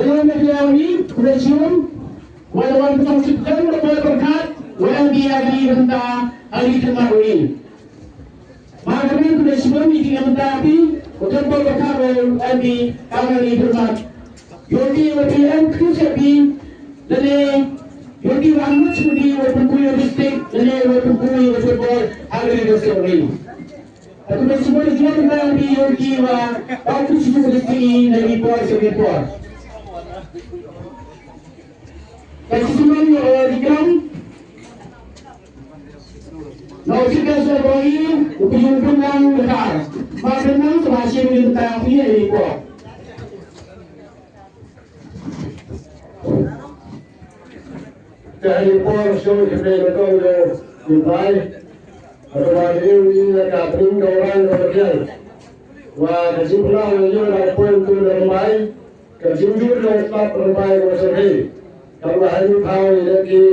Dalam negara ini, Presiden, walaupun mengucapkan berkat, walaupun tentang hari kemarin. Maka Presiden ini mentaati untuk berkat walaupun kami berkat. Yogi walaupun krisabi, dan Yogi Ahmad sebagai walaupun kuliah bistik, dan walaupun kuliah football hari ini. Aku semua dia tentang di Yogi wa aku semua di sini dari Port Singapore. Kasi semua di ground. Now kita sebagai upayungan ng lugar. Magandang sumasi ng tayong ini po. Jadi Port Singapore itu dibayar. Orang ini nak bring orang orang wah kesimpulan yang nak poin tu ramai kesimpulan yang tak ramai macam kalau hari tahu ini ki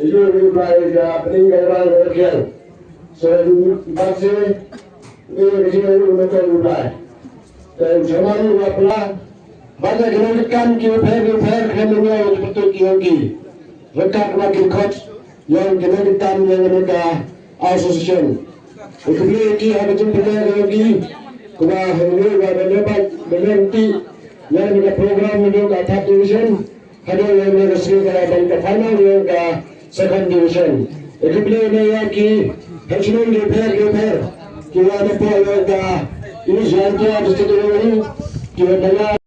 you ramai bring orang orang so macam ini kita mungkin ramai dan zaman apa banyak gerakan fair kemana betul kiyogi rekan wakil coach yang gerakan yang mereka Association. Kemudian ini ada jumlah lagi kuah hulu dan mengerti yang juga program juga top division ada yang resmi dan ke final yang ke second division. Kemudian ini lagi national repair kita ada yang ke ini jangan ada sesuatu ini kita dengar.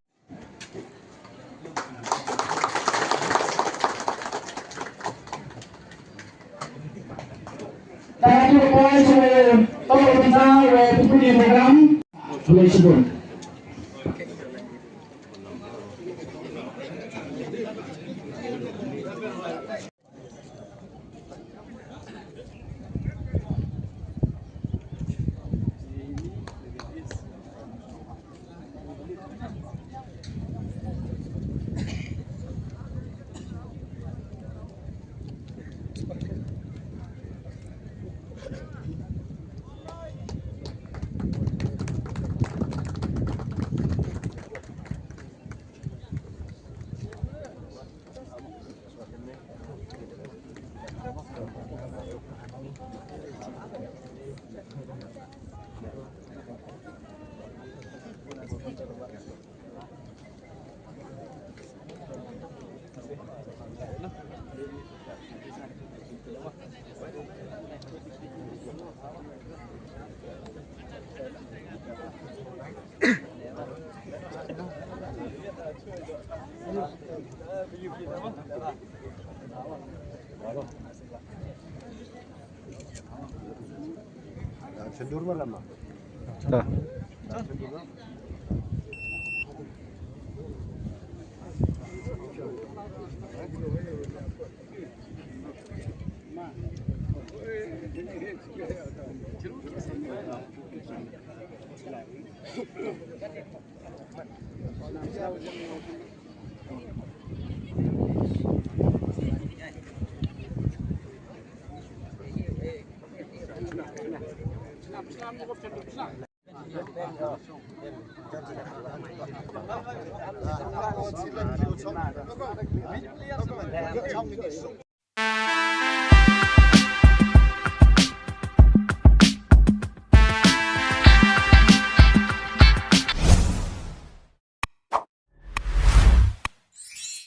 Tadi poin saya tahu kita di program tersebut. Cendur malam lah. Dah.